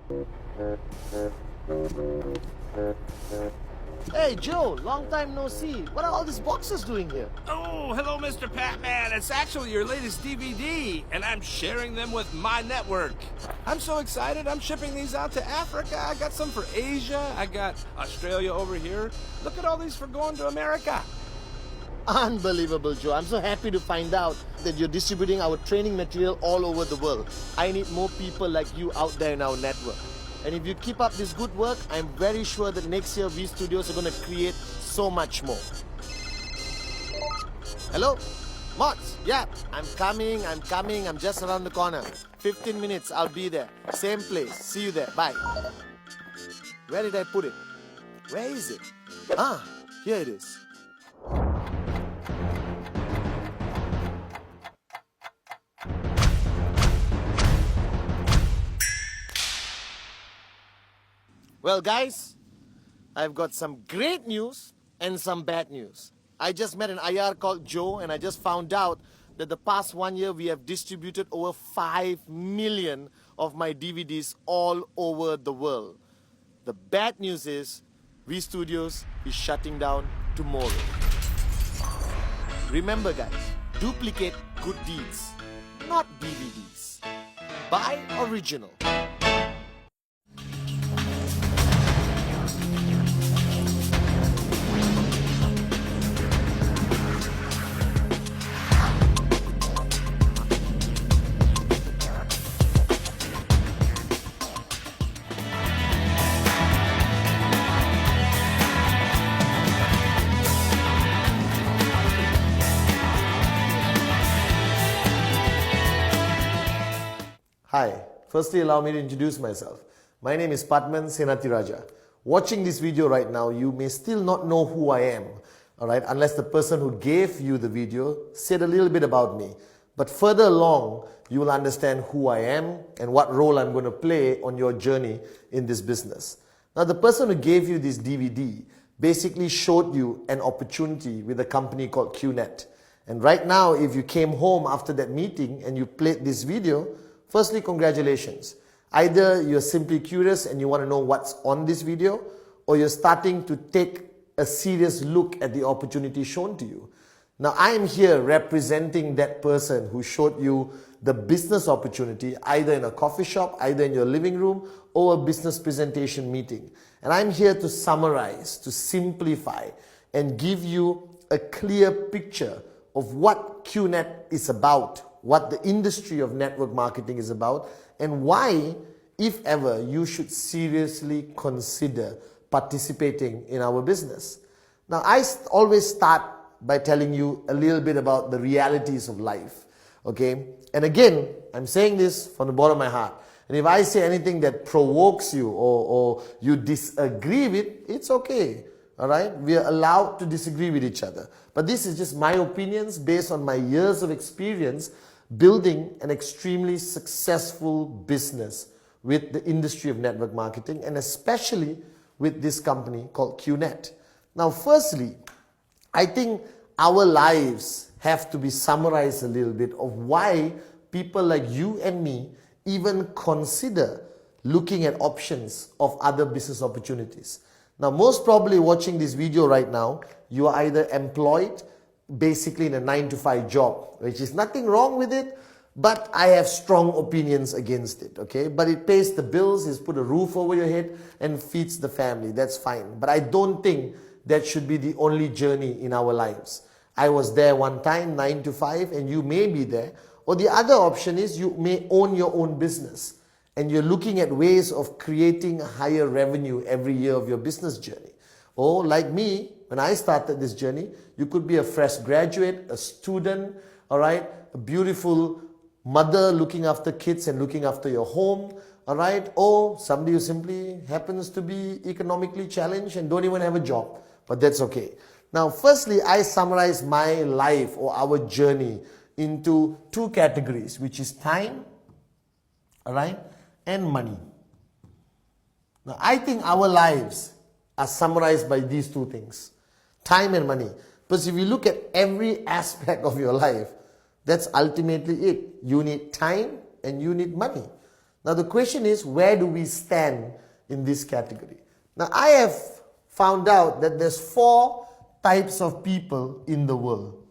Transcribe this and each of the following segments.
Hey Joe, long time no see. What are all these boxes doing here? Oh, hello, Mr. Patman. It's actually your latest DVD, and I'm sharing them with my network. I'm so excited. I'm shipping these out to Africa. I got some for Asia. I got Australia over here. Look at all these for going to America. Unbelievable, Joe. I'm so happy to find out that you're distributing our training material all over the world. I need more people like you out there in our network. And if you keep up this good work, I'm very sure that next year V Studios are going to create so much more. Hello? Mods? Yeah, I'm coming. I'm just around the corner. 15 minutes, I'll be there. Same place. See you there. Bye. Where did I put it? Where is it? Ah, here it is. Well, guys, I've got some great news and some bad news. I just met an IR called Joe, and I just found out that the past 1 year we have distributed over 5 million of my DVDs all over the world. The bad news is V Studios is shutting down tomorrow. Remember, guys, duplicate good deeds, not DVDs. Buy original. Hi, firstly allow me to introduce myself. My name is Padman Senathiraja. Watching this video right now, you may still not know who I am, alright, unless the person who gave you the video said a little bit about me. But further along, you will understand who I am and what role I'm going to play on your journey in this business. Now, the person who gave you this DVD basically showed you an opportunity with a company called QNet. And right now, if you came home after that meeting and you played this video, firstly, congratulations. Either you're simply curious and you want to know what's on this video, or you're starting to take a serious look at the opportunity shown to you. Now, I am here representing that person who showed you the business opportunity, either in a coffee shop, either in your living room, or a business presentation meeting. And I'm here to summarize, to simplify, and give you a clear picture of what QNet is about, what the industry of network marketing is about, and why, if ever, you should seriously consider participating in our business. Now, I always start by telling you a little bit about the realities of life, okay? And again, I'm saying this from the bottom of my heart. And if I say anything that provokes you or you disagree with, it's okay. All right? We are allowed to disagree with each other. But this is just my opinions based on my years of experience building an extremely successful business with the industry of network marketing, and especially with this company called QNet. Now, firstly, I think our lives have to be summarized a little bit of why people like you and me even consider looking at options of other business opportunities. Now, most probably watching this video right now, you are either employed basically in a 9-to-5 job, which is nothing wrong with it, but I have strong opinions against it, okay? But it pays the bills, it's put a roof over your head and feeds the family, that's fine. But I don't think that should be the only journey in our lives. I was there one time, 9-to-5, and you may be there. Or the other option is you may own your own business, and you're looking at ways of creating higher revenue every year of your business journey. Or like me, when I started this journey, you could be a fresh graduate, a student, all right, a beautiful mother looking after kids and looking after your home, all right, or somebody who simply happens to be economically challenged and don't even have a job, but that's okay. Now, firstly, I summarize my life or our journey into 2 categories, which is time, all right, and money. Now, I think our lives are summarized by these 2 things, time and money. Because if you look at every aspect of your life, that's ultimately it. You need time and you need money. Now the question is, where do we stand in this category? Now I have found out that there's 4 types of people in the world.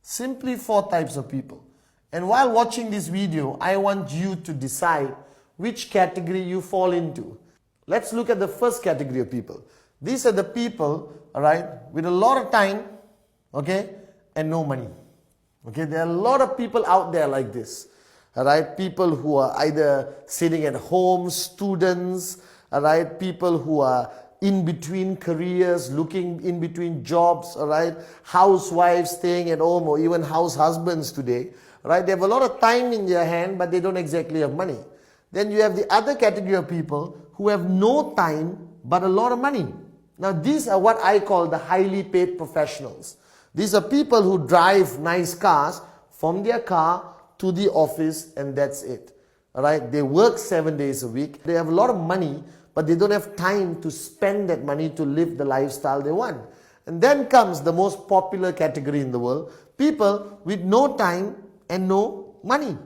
Simply 4 types of people. And while watching this video, I want you to decide which category you fall into. Let's look at the first category of people. These are the people, alright, with a lot of time, okay, and no money. Okay, there are a lot of people out there like this. Alright, people who are either sitting at home, students, alright, people who are in between careers, looking in between jobs, alright, housewives staying at home, or even house husbands today, right? They have a lot of time in their hand, but they don't exactly have money. Then you have the other category of people who have no time, but a lot of money. Now these are what I call the highly paid professionals. These are people who drive nice cars from their car to the office, and that's it. Alright, they work 7 days a week. They have a lot of money, but they don't have time to spend that money to live the lifestyle they want. And then comes the most popular category in the world, people with no time and no money.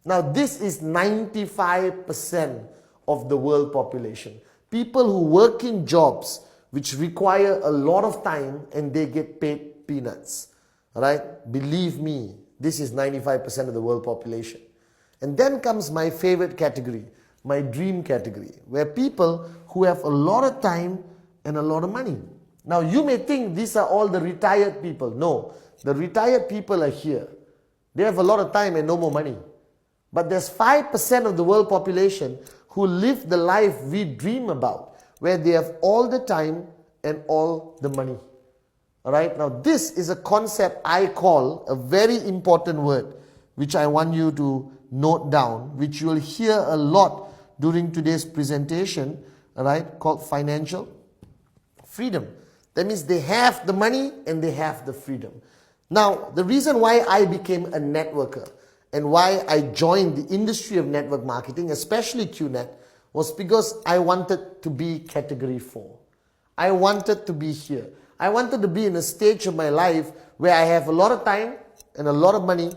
Now this is 95% of the world population. People who work in jobs which require a lot of time and they get paid peanuts. Alright, believe me, this is 95% of the world population. And then comes my favorite category, my dream category, where people who have a lot of time and a lot of money. Now you may think these are all the retired people. No, the retired people are here. They have a lot of time and no more money. But there's 5% of the world population who live the life we dream about, where they have all the time and all the money. Alright, now this is a concept I call a very important word, which I want you to note down, which you will hear a lot during today's presentation, alright, called financial freedom. That means they have the money and they have the freedom. Now, the reason why I became a networker and why I joined the industry of network marketing, especially QNet, was because I wanted to be category 4. I wanted to be here. I wanted to be in a stage of my life where I have a lot of time and a lot of money,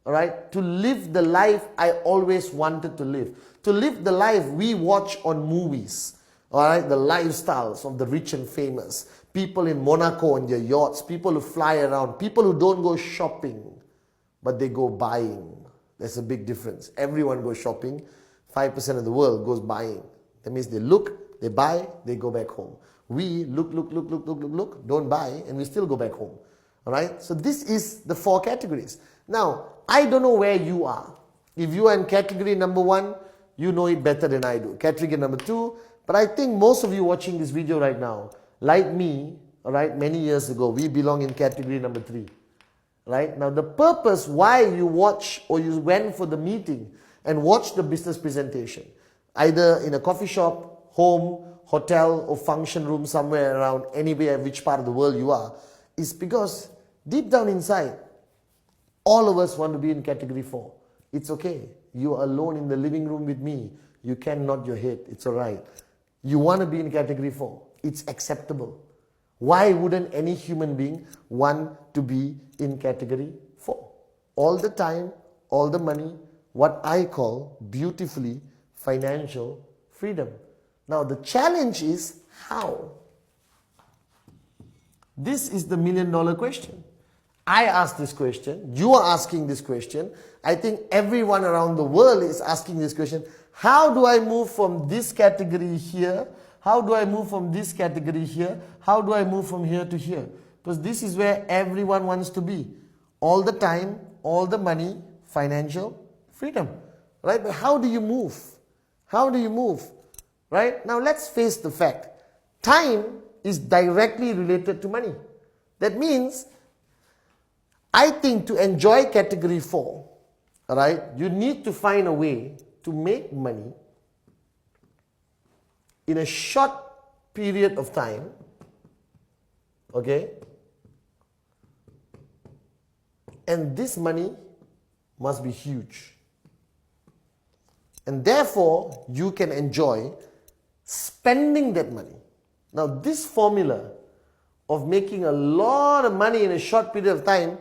alright, to live the life I always wanted to live. To live the life we watch on movies, alright, the lifestyles of the rich and famous. People in Monaco on their yachts, people who fly around, people who don't go shopping, but they go buying. There's a big difference. Everyone goes shopping. 5% of the world goes buying. That means they look, they buy, they go back home. We look, don't buy, and we still go back home. Alright? So this is the 4 categories. Now, I don't know where you are. If you are in category number 1, you know it better than I do. Category number 2, but I think most of you watching this video right now, like me, alright, many years ago, we belong in category number 3. Right? Now the purpose why you watch or you went for the meeting and watch the business presentation, either in a coffee shop, home, hotel or function room somewhere around anywhere, which part of the world you are, is because deep down inside, all of us want to be in category 4. It's okay. You are alone in the living room with me. You can nod your head. It's alright. You want to be in category 4. It's acceptable. Why wouldn't any human being want to be in category 4? All the time, all the money, what I call beautifully financial freedom. Now the challenge is how? This is the $1 million question. I asked this question, you are asking this question, I think everyone around the world is asking this question. How do I move from this category here? How do I move from this category here? How do I move from here to here? Because this is where everyone wants to be. All the time, all the money, financial freedom. Right? But how do you move? How do you move? Right? Now let's face the fact. Time is directly related to money. That means, I think to enjoy category 4, right, you need to find a way to make money in a short period of time, okay, and this money must be huge. And therefore, you can enjoy spending that money. Now, this formula of making a lot of money in a short period of time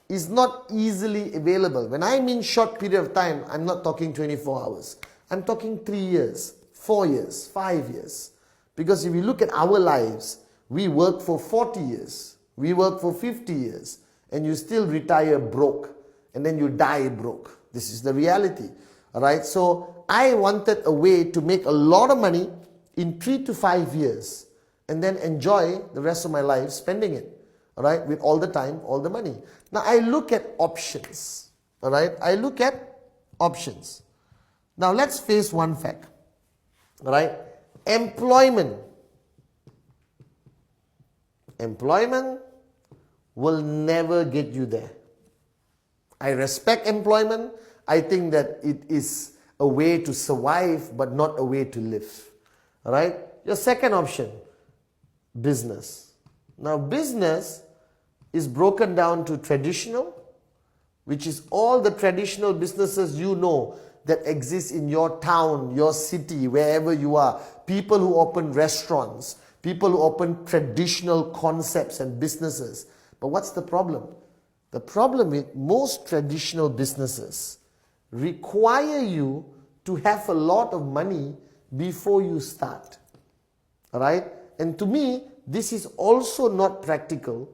is not easily available. When I mean short period of time, I'm not talking 24 hours. I'm talking 3 years, 4 years, 5 years. Because if you look at our lives, we work for 40 years, we work for 50 years, and you still retire broke, and then you die broke. This is the reality. Alright, so I wanted a way to make a lot of money in 3 to 5 years, and then enjoy the rest of my life spending it. Alright, with all the time, all the money. Now I look at options. Alright, I look at options. Now let's face one fact. Alright, employment will never get you there. I respect employment. I think that it is a way to survive, but not a way to live. Alright, your second option, business. Now business is broken down to traditional, which is all the traditional businesses you know that exist in your town, your city, wherever you are. People who open restaurants, people who open traditional concepts and businesses. But what's the problem? The problem with most traditional businesses require you to have a lot of money before you start. Alright? And to me, this is also not practical,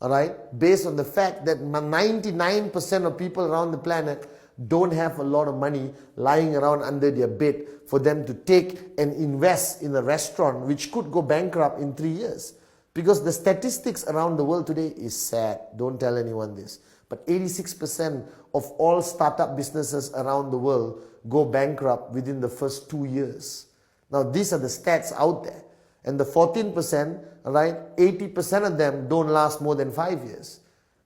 alright, based on the fact that 99% of people around the planet don't have a lot of money lying around under their bed for them to take and invest in a restaurant which could go bankrupt in 3 years. Because the statistics around the world today is sad. Don't tell anyone this. But 86% of all startup businesses around the world go bankrupt within the first 2 years. Now these are the stats out there. And the 14%, right, 80% of them don't last more than 5 years.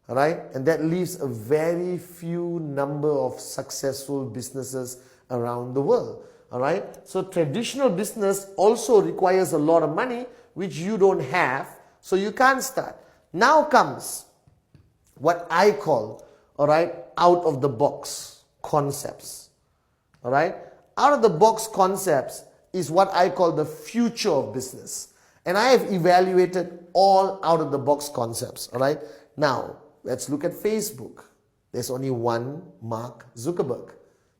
Right? And that leaves a very few number of successful businesses around the world. Alright? So traditional business also requires a lot of money, which you don't have, so you can't start. Now comes what I call, alright, out of the box concepts. Alright? Out of the box concepts is what I call the future of business. And I have evaluated all out of the box concepts. Alright? Now, let's look at Facebook. There's only one Mark Zuckerberg.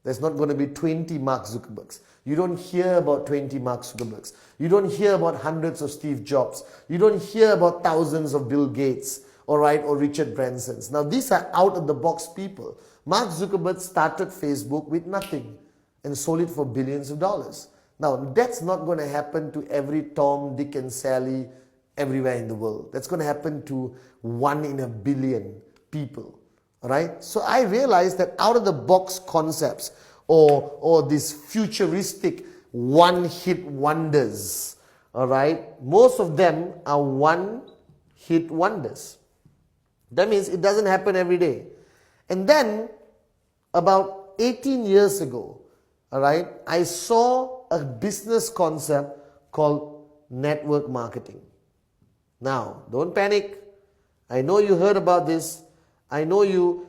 There's not going to be 20 Mark Zuckerbergs. You don't hear about 20 Mark Zuckerbergs. You don't hear about hundreds of Steve Jobs. You don't hear about thousands of Bill Gates, alright, or Richard Bransons. Now these are out of the box people. Mark Zuckerberg started Facebook with nothing and sold it for billions of dollars. Now that's not going to happen to every Tom, Dick and Sally everywhere in the world. That's going to happen to 1 in a billion people. Right? So I realized that out of the box concepts or these futuristic one-hit wonders, all right, most of them are one-hit wonders. That means it doesn't happen every day. And then about 18 years ago, all right, I saw a business concept called network marketing. Now, don't panic. I know you heard about this. I know you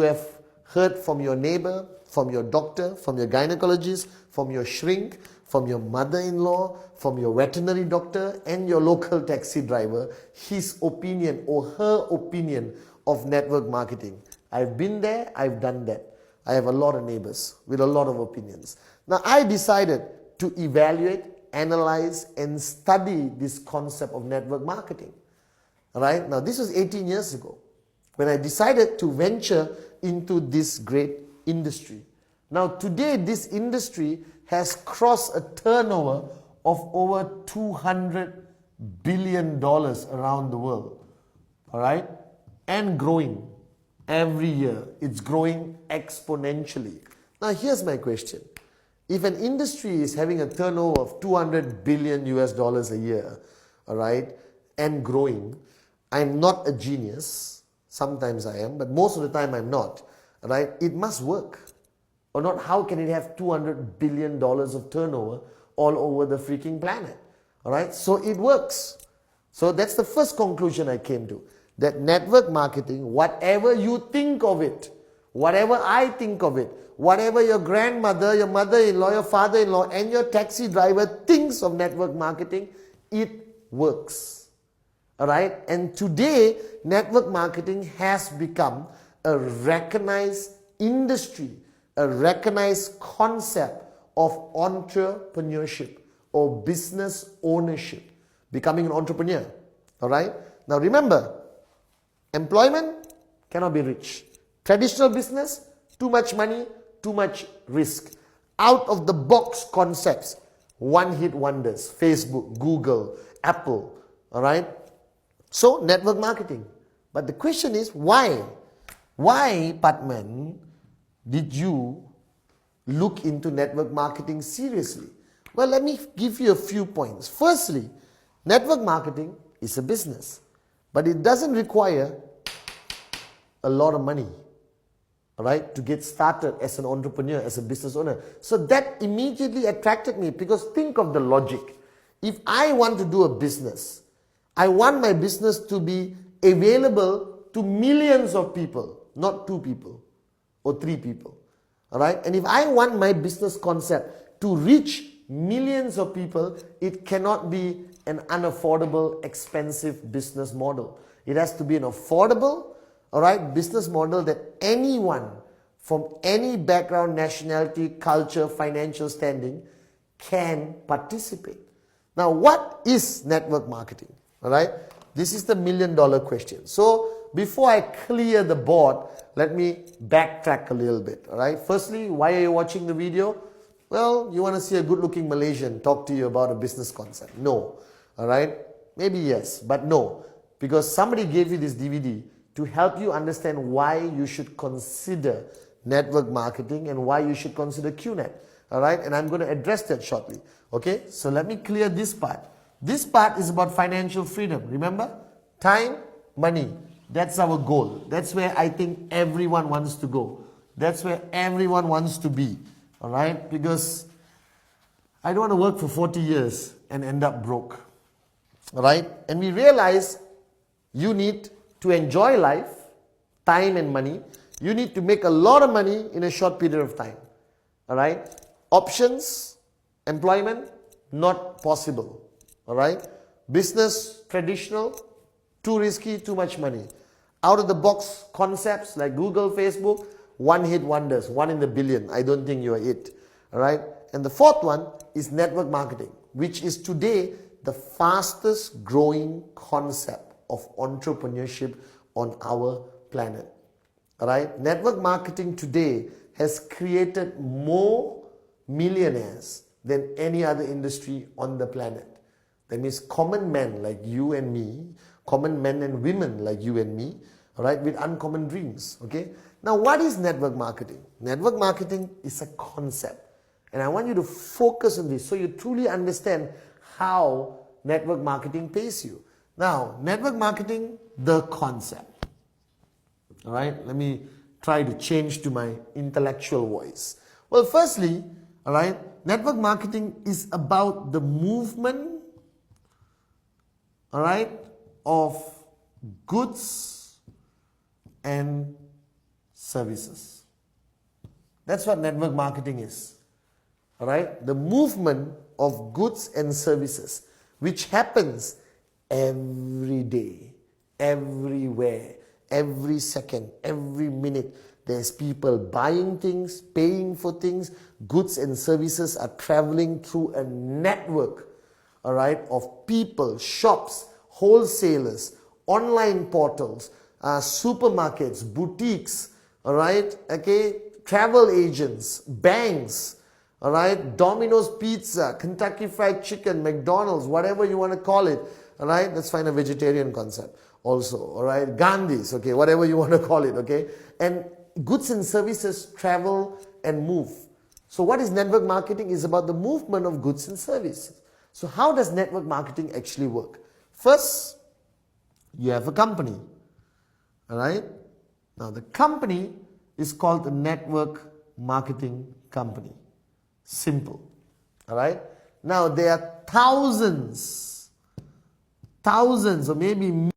have heard from your neighbor, from your doctor, from your gynecologist, from your shrink, from your mother-in-law, from your veterinary doctor and your local taxi driver, his opinion or her opinion of network marketing. I've been there, I've done that. I have a lot of neighbors with a lot of opinions. Now I decided to evaluate, analyze and study this concept of network marketing. Alright, now this was 18 years ago, when I decided to venture into this great industry. Now today this industry has crossed a turnover of over $200 billion around the world. Alright? And growing every year. It's growing exponentially. Now here's my question. If an industry is having a turnover of $200 billion a year, alright, and growing, I'm not a genius. Sometimes I am, but most of the time I'm not. Right? It must work. Or not, how can it have $200 billion of turnover all over the freaking planet? Alright? So it works. So that's the first conclusion I came to. That network marketing, whatever you think of it, whatever I think of it, whatever your grandmother, your mother-in-law, your father-in-law and your taxi driver thinks of network marketing, it works. Alright? And today, network marketing has become a recognized industry, a recognized concept of entrepreneurship or business ownership, becoming an entrepreneur. All right? Now remember, employment cannot be rich. Traditional business, too much money, too much risk. Out of the box concepts, one hit wonders. Facebook, Google, Apple. All right? So, network marketing. But the question is, why? Why, Patman, did you look into network marketing seriously? Well, let me give you a few points. Firstly, network marketing is a business, but it doesn't require a lot of money, all right, to get started as an entrepreneur, as a business owner. So that immediately attracted me, because think of the logic. If I want to do a business, I want my business to be available to millions of people, not 2 people or 3 people. All right? And if I want my business concept to reach millions of people, it cannot be an unaffordable, expensive business model. It has to be an affordable, all right, business model that anyone from any background, nationality, culture, financial standing can participate. Now, what is network marketing? All right, this is the $1 million question. So before I clear the board, let me backtrack a little bit. All right, firstly, why are you watching the video? Well, you want to see a good-looking Malaysian talk to you about a business concept. No. All right, maybe yes, but no, because somebody gave you this DVD to help you understand why you should consider network marketing and why you should consider QNet. All right, and I'm going to address that shortly. Okay, so let me clear this part. This part is about financial freedom. Remember? Time, money. That's our goal. That's where I think everyone wants to go. That's where everyone wants to be. All right? Because I don't want to work for 40 years and end up broke. All right? And we realize you need to enjoy life, time and money. You need to make a lot of money in a short period of time. All right? Options, employment, not possible. All right? Business, traditional, too risky, too much money. Out of the box concepts like Google, Facebook, one hit wonders, 1 in a billion. I don't think you are it. All right? And the fourth one is network marketing, which is today the fastest growing concept of entrepreneurship on our planet. All right? Network marketing today has created more millionaires than any other industry on the planet. That means common men like you and me, common men and women like you and me, all right, with uncommon dreams, okay? Now, what is network marketing? Network marketing is a concept. And I want you to focus on this so you truly understand how network marketing pays you. Now, network marketing, the concept. All right, let me try to change to my intellectual voice. Well, firstly, all right, network marketing is about the movement, all right, of goods and services. That's what network marketing is. All right, the movement of goods and services, which happens every day, everywhere, every second, every minute. There's people buying things, paying for things. Goods and services are traveling through a network, all right, of people, shops, wholesalers, online portals, supermarkets, boutiques, all right, okay, travel agents, banks, all right, Domino's Pizza, Kentucky Fried Chicken, McDonald's, whatever you want to call it, all right, let's find a vegetarian concept also, all right, Gandhi's, okay, whatever you want to call it, okay, and goods and services travel and move. So what is network marketing? Is about the movement of goods and services. So how does network marketing actually work? First, you have a company, all right? Now the company is called the network marketing company. Simple, all right? Now there are thousands or maybe